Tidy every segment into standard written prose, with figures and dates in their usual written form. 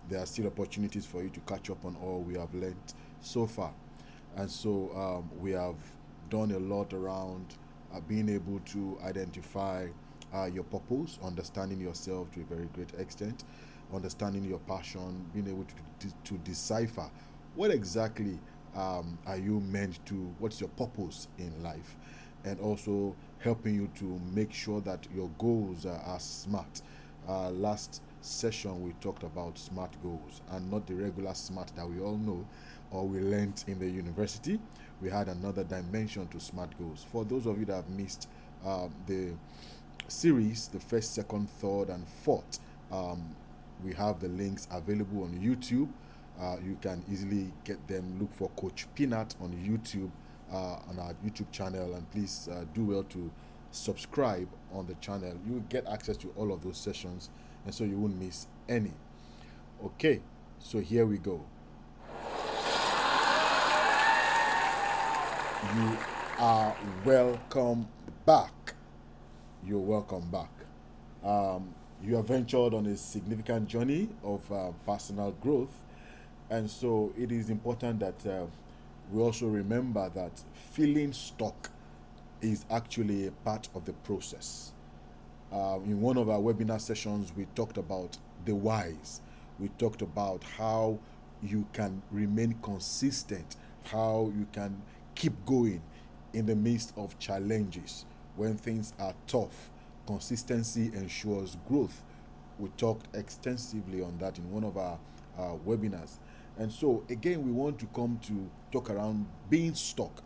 there are still opportunities for you to catch up on all we have learned so far. And so we have done a lot around being able to identify your purpose, understanding yourself to a very great extent, understanding your passion, being able to decipher what exactly are you meant to, what's your purpose in life, and also helping you to make sure that your goals are smart. Last session we talked about smart goals and not the regular smart that we all know or we learned in the university. We had another dimension to smart goals. For those of you that have missed the series, the first, second, third, and fourth, we have the links available on YouTube. You can easily get them. Look for Coach P.Nath on YouTube, on our YouTube channel, and please do well to subscribe on the channel. You will get access to all of those sessions, and so you won't miss any. Okay, so here we go. You are welcome back. You're welcome back. You have ventured on a significant journey of personal growth, and so it is important that we also remember that feeling stuck is actually a part of the process. In one of our webinar sessions, we talked about the whys. We talked about how you can remain consistent, how you can keep going in the midst of challenges. When things are tough, consistency ensures growth. We talked extensively on that in one of our webinars. And so, again, we want to come to talk around being stuck.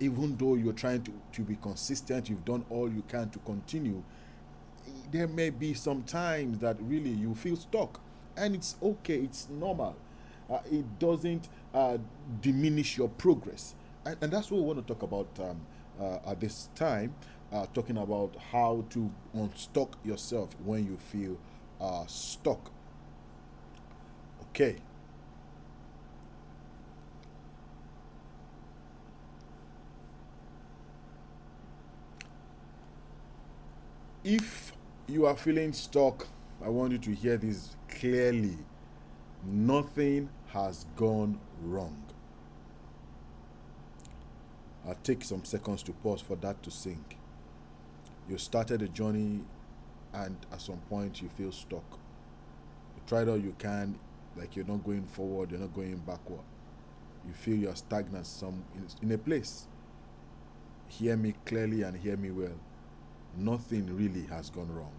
Even though you're trying to be consistent, you've done all you can to continue, there may be some times that really you feel stuck. And it's okay, it's normal. It doesn't diminish your progress. And that's what we want to talk about at this time, talking about how to unstuck yourself when you feel stuck. Okay. If you are feeling stuck, I want you to hear this clearly. Nothing has gone wrong. I'll take some seconds to pause for that to sink. You started a journey and at some point you feel stuck. You tried all you can, like you're not going forward, you're not going backward. You feel you're stagnant in a place. Hear me clearly and hear me well. Nothing really has gone wrong.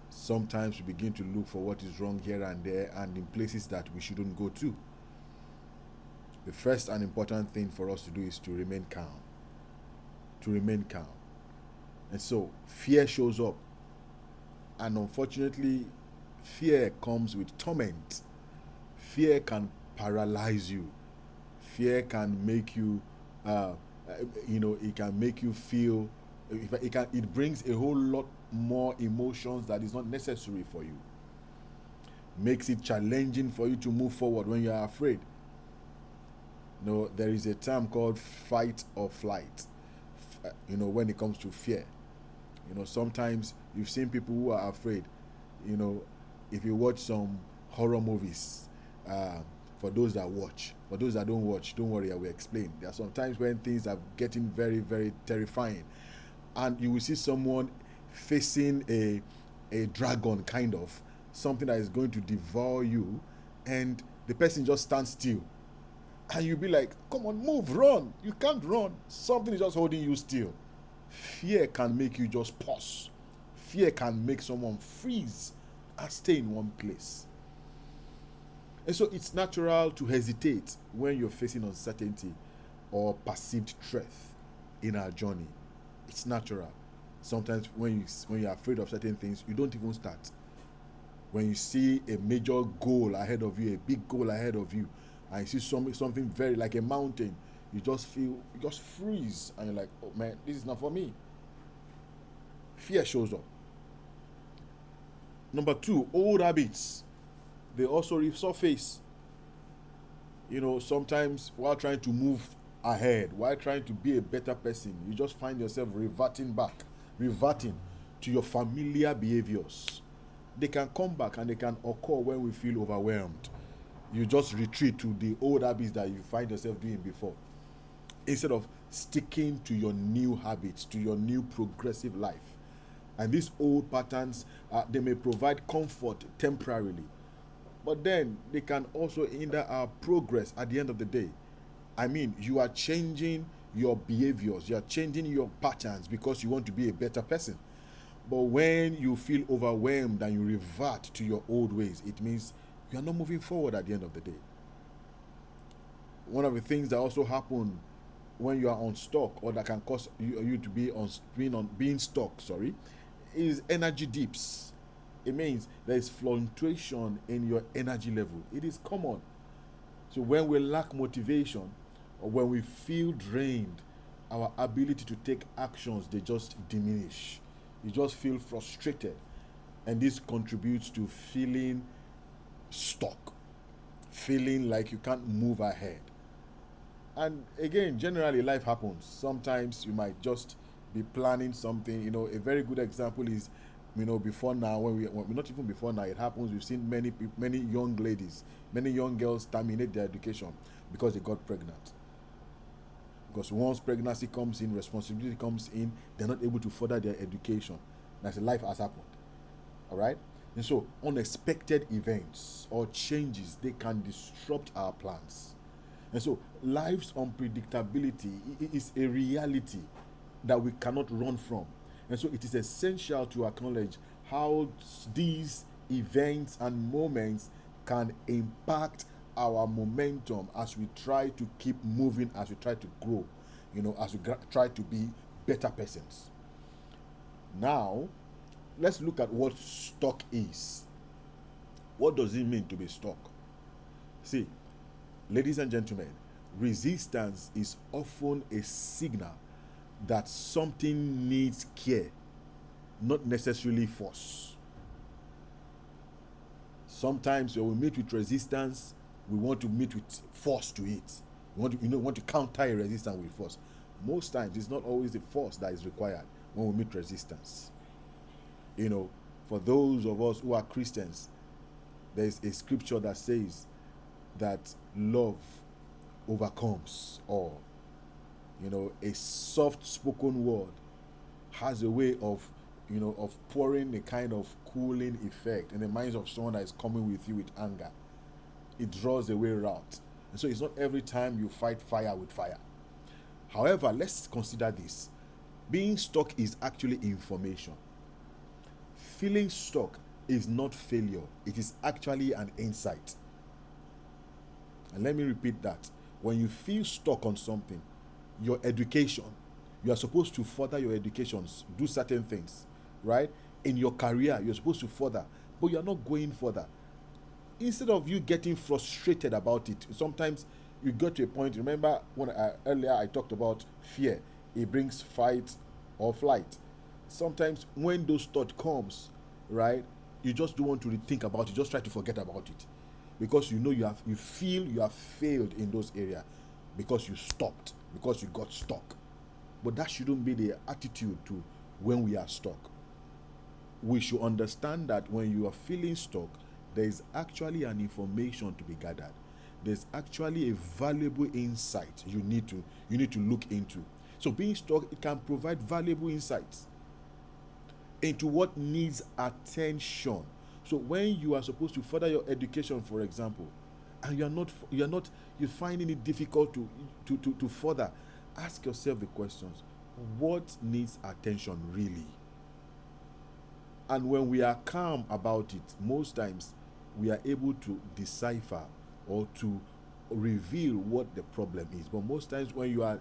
Sometimes we begin to look for what is wrong here and there and in places that we shouldn't go to. The first and important thing for us to do is to remain calm. To remain calm. And so fear shows up. And unfortunately, fear comes with torment. Fear can paralyze you. Fear can make you, it can make you feel, it brings a whole lot more emotions that is not necessary for you. Makes it challenging for you to move forward when you are afraid. There is a term called fight or flight, when it comes to fear. Sometimes you've seen people who are afraid. If you watch some horror movies, for those that watch, for those that don't watch, don't worry, I will explain. There are some times when things are getting very, very terrifying. And you will see someone facing a dragon, kind of, something that is going to devour you, and the person just stands still. And you'll be like, come on, move, run. You can't run. Something is just holding you still. Fear can make you just pause. Fear can make someone freeze and stay in one place. And so it's natural to hesitate when you're facing uncertainty or perceived threat in our journey. It's natural. Sometimes when you're afraid of certain things, you don't even start. When you see a major goal ahead of you, a big goal ahead of you, and you see something very like a mountain, you just freeze, and you're like, oh man, this is not for me. Fear shows up. Number 2, old habits. They also resurface. Sometimes while trying to move ahead, while trying to be a better person, you just find yourself reverting to your familiar behaviors. They can come back and they can occur when we feel overwhelmed. You just retreat to the old habits that you find yourself doing before, instead of sticking to your new habits, to your new progressive life. And these old patterns, they may provide comfort temporarily, but then they can also hinder our progress at the end of the day. I mean, you are changing your behaviors, you are changing your patterns because you want to be a better person. But when you feel overwhelmed and you revert to your old ways, it means you are not moving forward at the end of the day. One of the things that also happen when you are unstuck, or that can cause you to be being stuck, sorry, is energy dips. It means there is fluctuation in your energy level. It is common. So when we lack motivation, or when we feel drained, our ability to take actions, they just diminish. You just feel frustrated, and this contributes to feeling stuck, feeling like you can't move ahead. And again, generally life happens. Sometimes you might just be planning something. A very good example is, before now, not even before now, it happens. We've seen many young ladies, many young girls terminate their education because they got pregnant. Because once pregnancy comes in, responsibility comes in, they're not able to further their education. That's life has happened. All right? And so unexpected events or changes, they can disrupt our plans. And so life's unpredictability is a reality that we cannot run from. And so it is essential to acknowledge how these events and moments can impact our momentum as we try to keep moving, as we try to grow, as we try to be better persons. Now, let's look at what stuck is. What does it mean to be stuck? See, ladies and gentlemen, resistance is often a signal that something needs care, not necessarily force. Sometimes when we meet with resistance, we want to meet with force to it. We want to counter a resistance with force. Most times, it's not always the force that is required when we meet resistance. For those of us who are Christians, there is a scripture that says that love overcomes all. A soft spoken word has a way of pouring a kind of cooling effect in the minds of someone that is coming with you with anger. It draws away wrath. And so it's not every time you fight fire with fire. However, let's consider this. Being stuck is actually information. Feeling stuck is not failure. It is actually an insight. And let me repeat that. When you feel stuck on something, your education, you are supposed to further your educations, do certain things, right? In your career, you're supposed to further, but you're not going further. Instead of you getting frustrated about it, sometimes you get to a point. Remember when earlier I talked about fear, it brings fight or flight. Sometimes when those thoughts comes, right, you just don't want to think about it, just try to forget about it, because you feel you have failed in those areas, because you stopped, because you got stuck. But that shouldn't be the attitude to when we are stuck. We should understand that when you are feeling stuck, there is actually an information to be gathered. There's actually a valuable insight you need to look into. So being stuck, it can provide valuable insights into what needs attention. So when you are supposed to further your education, for example, and you're finding it difficult to further, ask yourself the questions: what needs attention really? And when we are calm about it, most times we are able to decipher or to reveal what the problem is. But most times when you are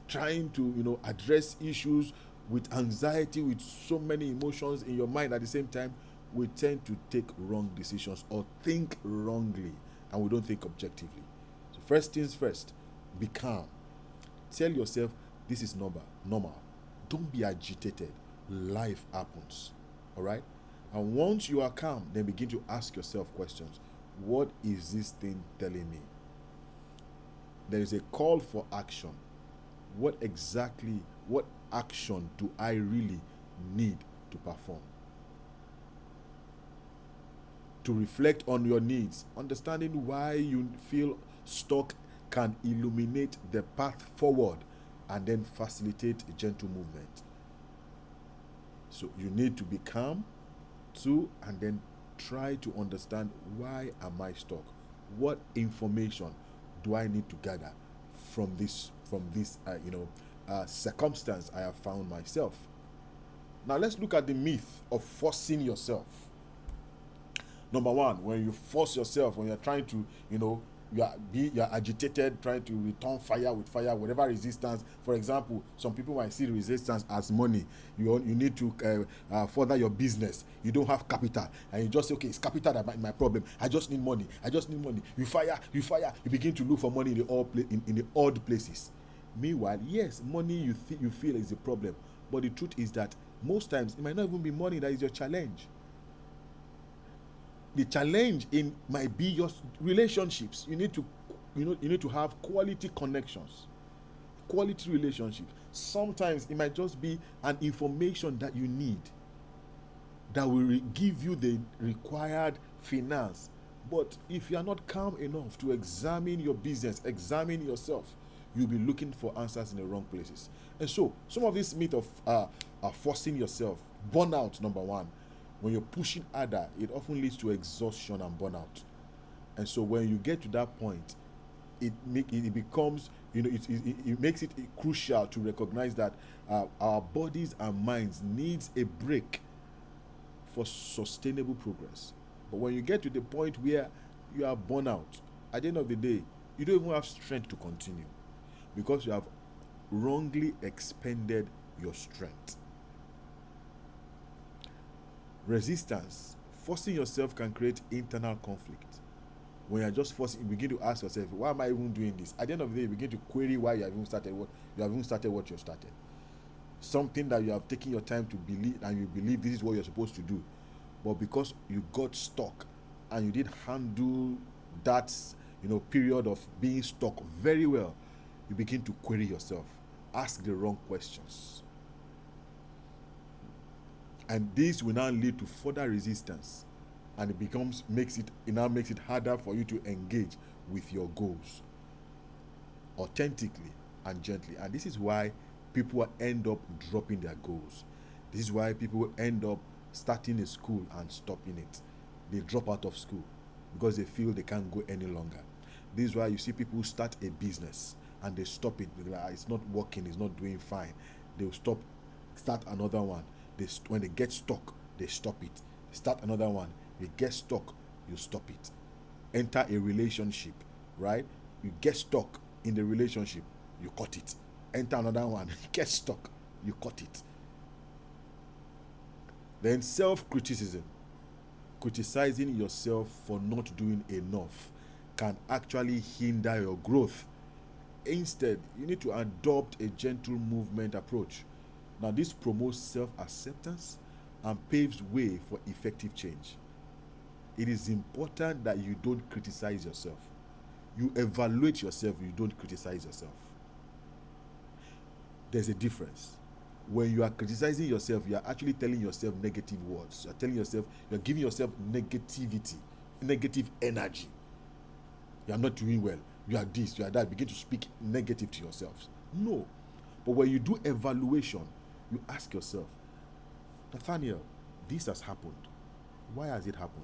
trying to address issues with anxiety, with so many emotions in your mind at the same time, we tend to take wrong decisions or think wrongly, and we don't think objectively. So first things first, be calm. Tell yourself this is normal. Don't be agitated. Life happens. All right? And once you are calm, then begin to ask yourself questions. What is this thing telling me? There is a call for action. What action do I really need to perform? to reflect on your needs. Understanding why you feel stuck can illuminate the path forward and then facilitate a gentle movement. So you need to be calm too, and then try to understand, why am I stuck? What information do I need to gather from this circumstance I have found myself? Now let's look at the myth of forcing yourself. Number one, when you force yourself, when you're trying to, you're agitated, trying to return fire with fire, whatever resistance. For example, some people might see resistance as money. You need to further your business. You don't have capital, and you just say, okay, it's capital that my problem. I just need money. You fire. You begin to look for money in the odd places. Meanwhile, yes, money you feel is the problem, but the truth is that most times it might not even be money that is your challenge. The challenge might be your relationships. You need to have quality connections, quality relationships. Sometimes it might just be an information that you need that will give you the required finance. But if you are not calm enough to examine your business, examine yourself, you'll be looking for answers in the wrong places. And so some of this myth of forcing yourself, burnout, number one. When you're pushing harder, it often leads to exhaustion and burnout. And so when you get to that point, it becomes, it makes it crucial to recognize that our bodies and minds needs a break for sustainable progress. But when you get to the point where you are burnout, at the end of the day, you don't even have strength to continue, because you have wrongly expended your strength. Resistance, forcing yourself, can create internal conflict. When you're just forcing, you begin to ask yourself, why am I even doing this? At the end of the day, you begin to query why you have even started what you've started. Something that you have taken your time to believe, and you believe this is what you're supposed to do. But because you got stuck and you didn't handle that period of being stuck very well, you begin to query yourself, ask the wrong questions. And this will now lead to further resistance, and it now makes it harder for you to engage with your goals authentically and gently. And this is why people end up dropping their goals. This is why people end up starting a school and stopping it. They drop out of school because they feel they can't go any longer. This is why you see people start a business and they stop it. It's not working, it's not doing fine. They'll start another one. When they get stuck, they stop it. Start another one. You get stuck, you stop it. Enter a relationship, right? You get stuck in the relationship, you cut it. Enter another one, get stuck, you cut it. Then self-criticism. Criticizing yourself for not doing enough can actually hinder your growth. Instead, you need to adopt a gentle movement approach. Now, this promotes self-acceptance and paves way for effective change. It is important that you don't criticize yourself. You evaluate yourself, you don't criticize yourself. There's a difference. When you are criticizing yourself, you are actually telling yourself negative words. You're giving yourself negativity, negative energy. You are not doing well. You are this, you are that. Begin to speak negative to yourselves. No. But when you do evaluation, you ask yourself, Nathaniel, this has happened. Why has it happened?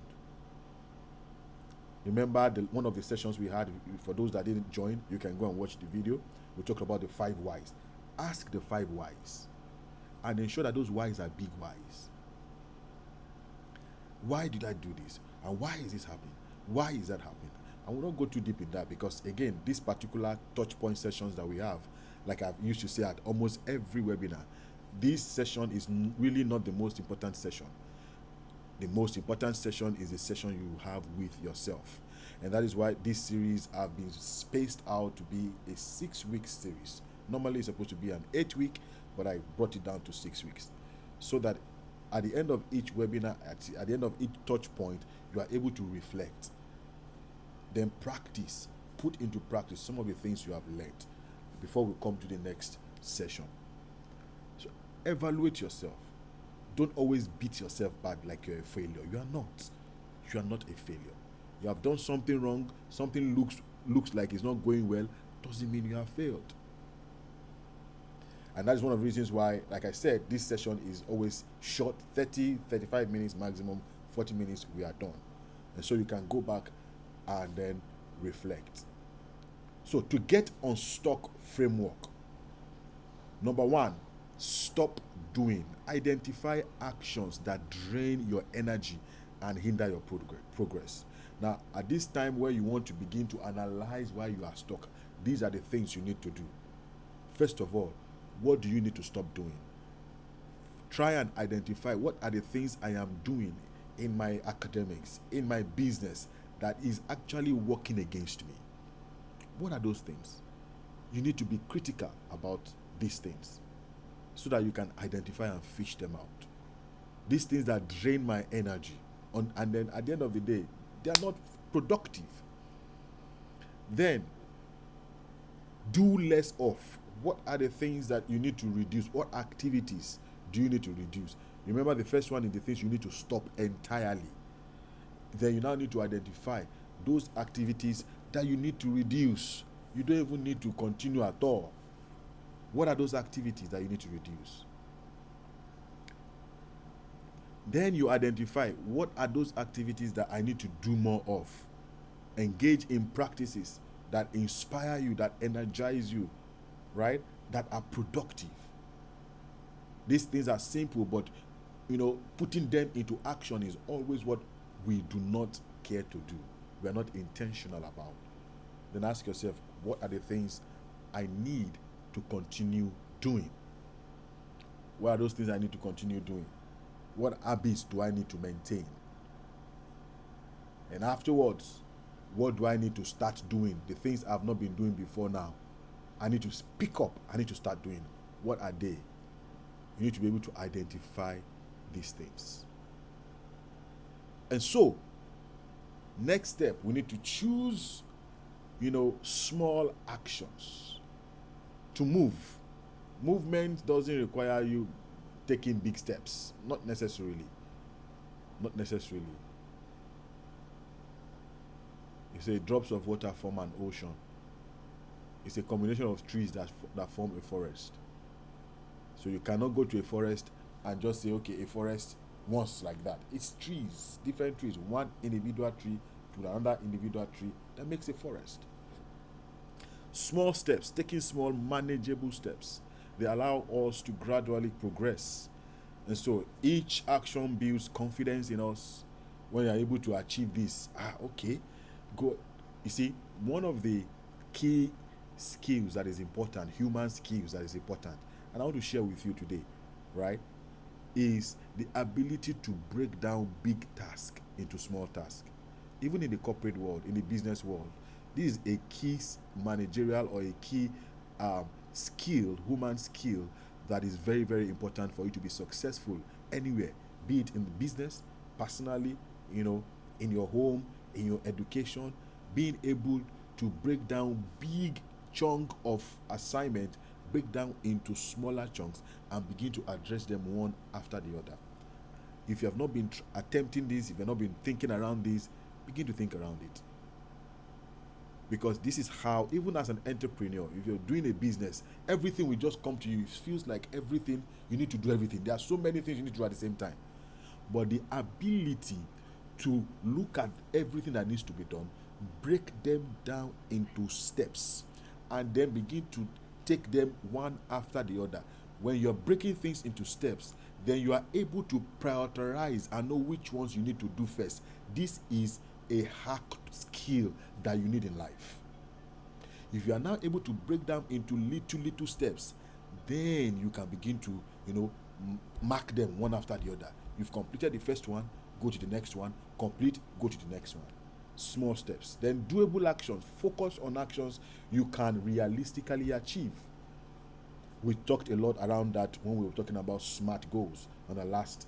Remember one of the sessions we had, for those that didn't join, you can go and watch the video. We talked about the 5 whys. Ask the 5 whys and ensure that those whys are big whys. Why did I do this? And why is this happening? Why is that happening? I will not go too deep in that, because again, these particular touch point sessions that we have, like I've used to say at almost every webinar, this session is really not the most important session. The most important session is the session you have with yourself. And that is why this series have been spaced out to be a 6-week series. Normally it's supposed to be an 8-week, but I brought it down to 6 weeks. So that at the end of each webinar, at the end of each touch point, you are able to reflect. Then practice, put into practice some of the things you have learned before we come to the next session. So evaluate yourself. Don't always beat yourself bad like you're a failure. You are not. you are not a failure. You have done something wrong, something looks like it's not going well, doesn't mean you have failed. And that is one of the reasons why, like I said, this session is always short, 30, 35 minutes maximum, 40 minutes, we are done. And so you can go back and then reflect. So to get Unstuck framework, number one, stop doing. Identify actions that drain your energy and hinder your progress. Now, at this time where you want to begin to analyze why you are stuck, these are the things you need to do. First of all, what do you need to stop doing? Try and identify what are the things I am doing in my academics, in my business, that is actually working against me. What are those things? You need to be critical about these things so that you can identify and fish them out. These things that drain my energy, and then at the end of the day, they are not productive. Then, do less of. What are the things that you need to reduce? What activities do you need to reduce? Remember, the first one is the things you need to stop entirely. Then you now need to identify those activities that you need to reduce. You don't even need to continue at all. What are those activities that you need to reduce? Then you identify what are those activities that I need to do more of. Engage in practices that inspire you, that energize you, right? That are productive. These things are simple, but putting them into action is always what we do not care to do. We are not intentional about. Then ask yourself, what are the things I need to continue doing? What are those things I need to continue doing? What habits do I need to maintain? And afterwards, what do I need to start doing? The things I've not been doing before now. I need to pick up. I need to start doing. What are they? You need to be able to identify these things. And so, next step, we need to choose, small actions to move. Movement doesn't require you taking big steps. Not necessarily. Not necessarily. You say drops of water form an ocean. It's a combination of trees that form a forest. So you cannot go to a forest and just say, okay, a forest once like that. It's trees, different trees. One individual tree to another individual tree that makes a forest. Small steps, taking small manageable steps, they allow us to gradually progress. And so each action builds confidence in us. When you're able to achieve this, okay, go. You see, one of the key skills that is important, human skills that is important, and I want to share with you today, right, is the ability to break down big tasks into small tasks. Even in the corporate world, in the business world, this is a key managerial or a key skill, human skill, that is very, very important for you to be successful anywhere, be it in business, personally, in your home, in your education. Being able to break down big chunk of assignment, break down into smaller chunks and begin to address them one after the other. If you have not been attempting this, if you have not been thinking around this, begin to think around it. Because this is how, even as an entrepreneur, if you're doing a business, everything will just come to you. It feels like everything, you need to do everything. There are so many things you need to do at the same time. But the ability to look at everything that needs to be done, break them down into steps, and then begin to take them one after the other. When you're breaking things into steps, then you are able to prioritize and know which ones you need to do first. This is a hack skill that you need in life. If you are now able to break down into little steps, then you can begin to, mark them one after the other. You've completed the first one, go to the next one, complete, go to the next one. Small steps. Then doable actions. Focus on actions you can realistically achieve. We talked a lot around that when we were talking about SMART goals on the last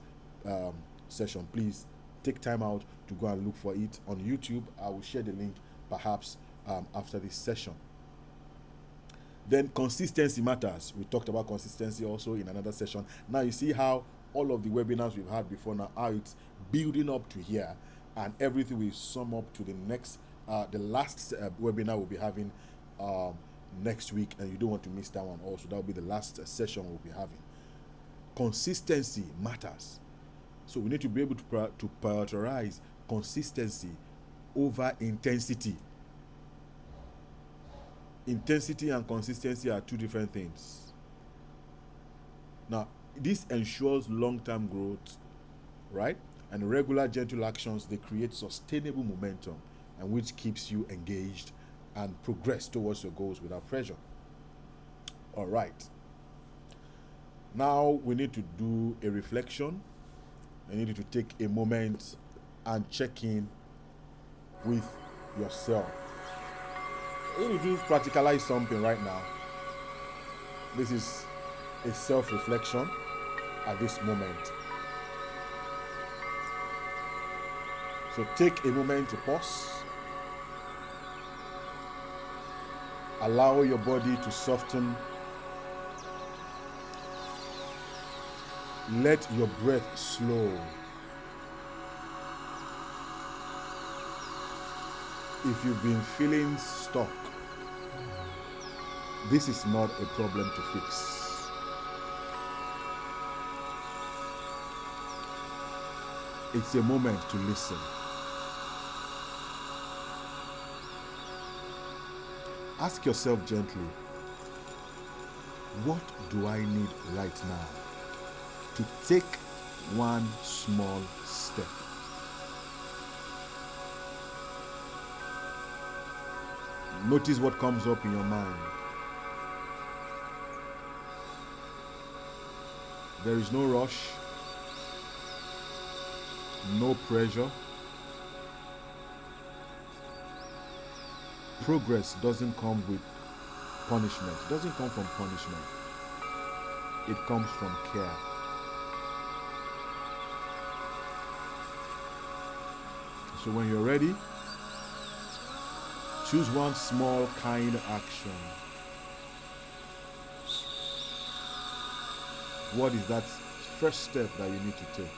session. Please take time out to go and look for it on YouTube. I will share the link perhaps after this session. Then consistency matters. We talked about consistency also in another session. Now you see how all of the webinars we've had before now, how it's building up to here. and everything will sum up to the next, the last webinar we'll be having next week, and you don't want to miss that one also. That will be the last session we'll be having. Consistency matters. So we need to be able to prioritize consistency over intensity. Intensity and consistency are two different things. Now, this ensures long-term growth, right? And regular gentle actions, they create sustainable momentum, and which keeps you engaged and progress towards your goals without pressure. All right. Now we need to do a reflection. I need you to take a moment and check in with yourself. You need to practicalize something right now. This is a self-reflection at this moment. So take a moment to pause. Allow your body to soften. Let your breath slow. If you've been feeling stuck, this is not a problem to fix. It's a moment to listen. Ask yourself gently, what do I need right now to take one small step? Notice what comes up in your mind. There is no rush, no pressure. Progress doesn't come with punishment. It doesn't come from punishment. It comes from care. So when you're ready, choose one small kind action. What is that first step that you need to take?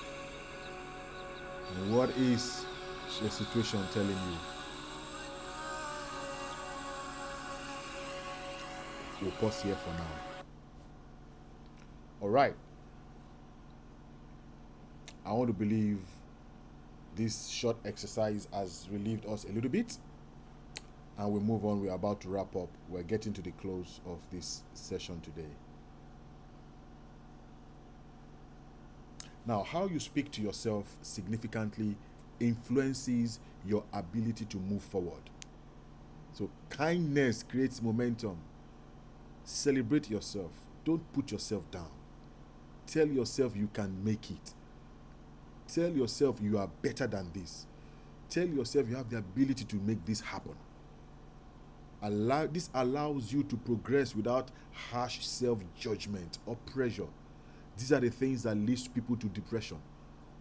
And what is the situation telling you? We'll pause here for now. All right. I want to believe this short exercise has relieved us a little bit. And we move on. We're about to wrap up. We're getting to the close of this session today. Now, how you speak to yourself significantly influences your ability to move forward. So kindness creates momentum. Celebrate yourself. Don't put yourself down. Tell yourself you can make it. Tell yourself you are better than this. Tell yourself you have the ability to make this happen. This allows you to progress without harsh self-judgment or pressure. These are the things that lead people to depression,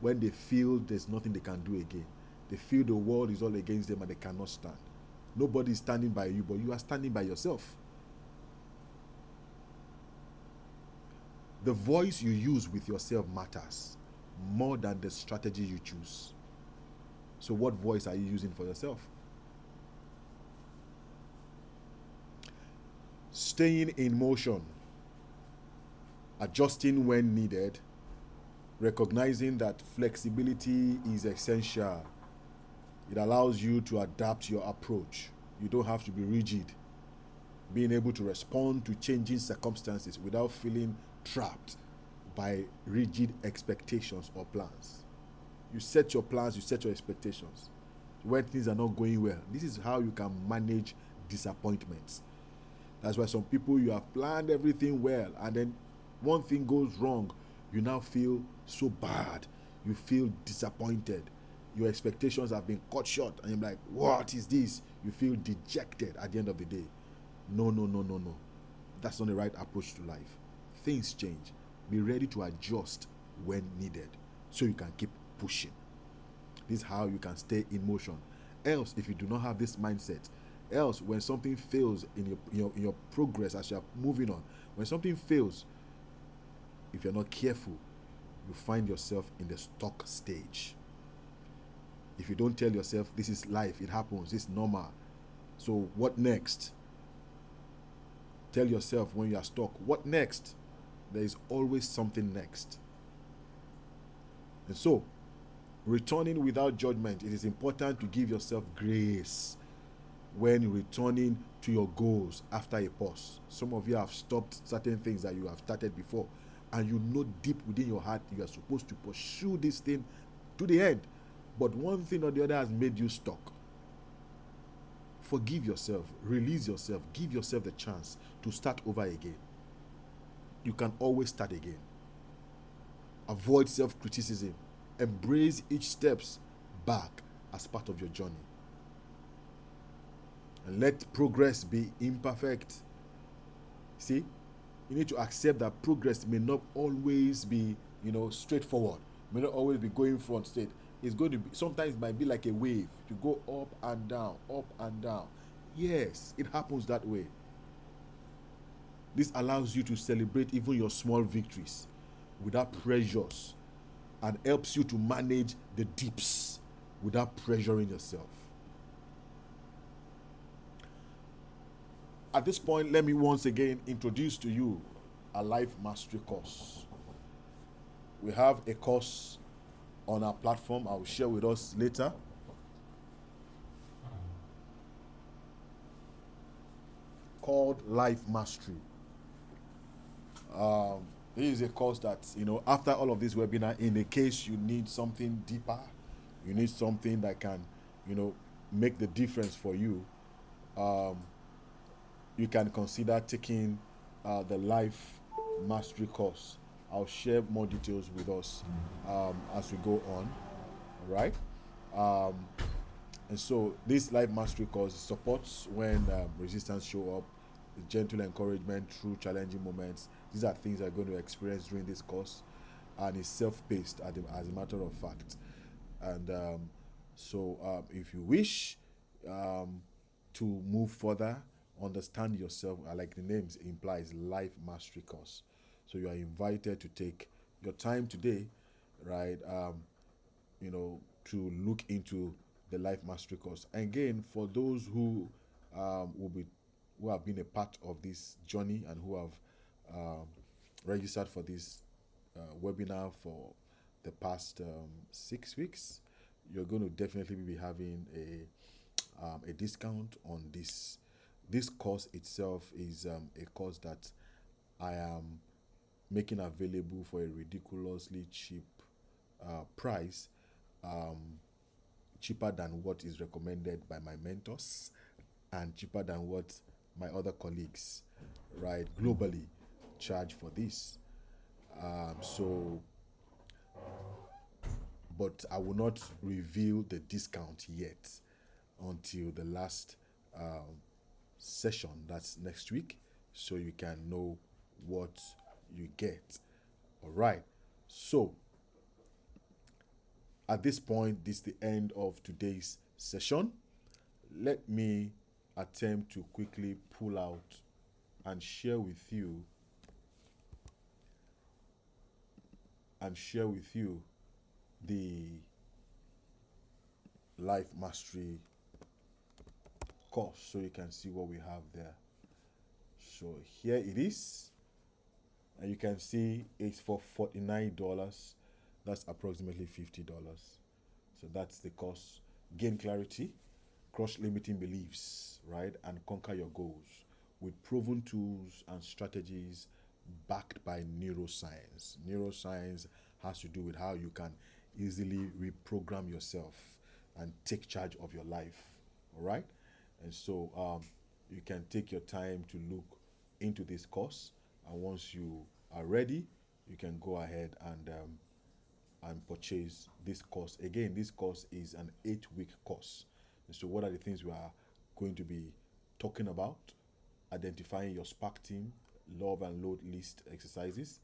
when they feel there's nothing they can do again. They feel the world is all against them and they cannot stand. Nobody is standing by you, but you are standing by yourself. The voice you use with yourself matters more than the strategy you choose. So what voice are you using for yourself? Staying in motion, adjusting when needed, recognizing that flexibility is essential. It allows you to adapt your approach. You don't have to be rigid. Being able to respond to changing circumstances without feeling trapped by rigid expectations or plans. You set your plans, you set your expectations. When things are not going well, this is how you can manage disappointments. That's why some people, you have planned everything well, and then one thing goes wrong, you now feel so bad. You feel disappointed. Your expectations have been cut short, and you're like, what is this? You feel dejected at the end of the day. No. That's not the right approach to life. Things change. Be ready to adjust when needed so you can keep pushing. This is how you can stay in motion. Else, if you do not have this mindset, else when something fails in your progress as you are moving on, when something fails, if you're not careful, you find yourself in the stuck stage. If you don't tell yourself this is life, it happens, it's normal. So what next? Tell yourself when you are stuck, what next? There is always something next. And so, returning without judgment, it is important to give yourself grace when returning to your goals after a pause. Some of you have stopped certain things that you have started before, and you know deep within your heart you are supposed to pursue this thing to the end. But one thing or the other has made you stuck. Forgive yourself, release yourself, give yourself the chance to start over again. You can always start again. Avoid self-criticism. Embrace each steps back as part of your journey. And let progress be imperfect. See, you need to accept that progress may not always be, straightforward. May not always be going front straight. It's going to be, sometimes it might be like a wave. You go up and down, up and down. Yes, it happens that way. This allows you to celebrate even your small victories without pressures, and helps you to manage the dips without pressuring yourself. At this point, let me once again introduce to you a life mastery course. We have a course on our platform. I will share with us later. Called Life Mastery. This is a course that, after all of this webinar, in the case you need something deeper, you need something that can, make the difference for you, you can consider taking the Life Mastery course. I'll share more details with us as we go on. All right. And so this Life Mastery course supports when resistance show up, gentle encouragement through challenging moments. These are things I'm going to experience during this course, and it's self-paced as a matter of fact. And so if you wish to move further, understand yourself, like the name implies, Life Mastery course. So you are invited to take your time today, right, to look into the Life Mastery course. And again, for those who who have been a part of this journey and who have registered for this webinar for the past 6 weeks, you're going to definitely be having a discount on this. This course itself is a course that I am making available for a ridiculously cheap price, cheaper than what is recommended by my mentors and cheaper than what my other colleagues, right, globally charge for this. But I will not reveal the discount yet until the last session, that's next week, so you can know what you get. All right. So at this point, this is the end of today's session. Let me attempt to quickly pull out and share with you the Life Mastery course so you can see what we have there. So here it is, and you can see it's for $49. That's approximately $50. So that's the course. Gain clarity, crush limiting beliefs, right, and conquer your goals with proven tools and strategies backed by neuroscience. Neuroscience has to do with how you can easily reprogram yourself and take charge of your life. All right. And so you can take your time to look into this course, and once you are ready, you can go ahead and purchase this course. Again, this course is an 8-week course. And so what are the things we are going to be talking about? Identifying your Spark team, love and load list exercises,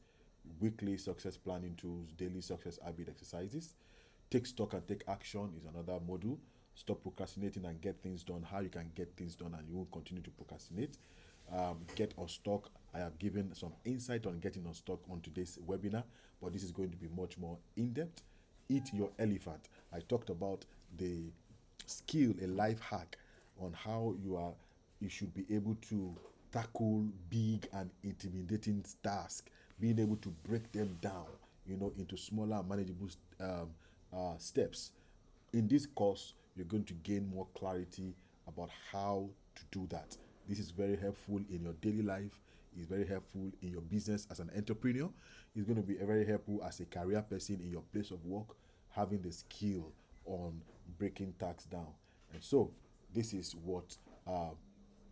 weekly success planning tools, daily success habit exercises. Take stock and take action is another module. Stop procrastinating and get things done. How you can get things done and you won't continue to procrastinate. Get unstuck. I have given some insight on getting unstuck on today's webinar, but this is going to be much more in-depth. Eat your elephant. I talked about the skill, a life hack on how you should be able to tackle big and intimidating tasks, being able to break them down, into smaller manageable steps. In this course, you're going to gain more clarity about how to do that. This is very helpful in your daily life. It's very helpful in your business as an entrepreneur. It's going to be very helpful as a career person in your place of work, having the skill on breaking tasks down. And so, this is what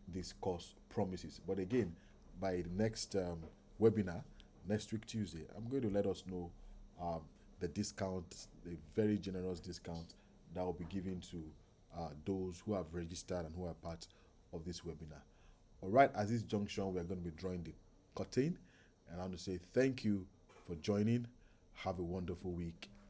this course promises. But again, by the next webinar, next week Tuesday, I'm going to let us know the discount, the very generous discount that will be given to those who have registered and who are part of this webinar. All right, at this junction, we're going to be drawing the curtain, and I want to say thank you for joining. Have a wonderful week.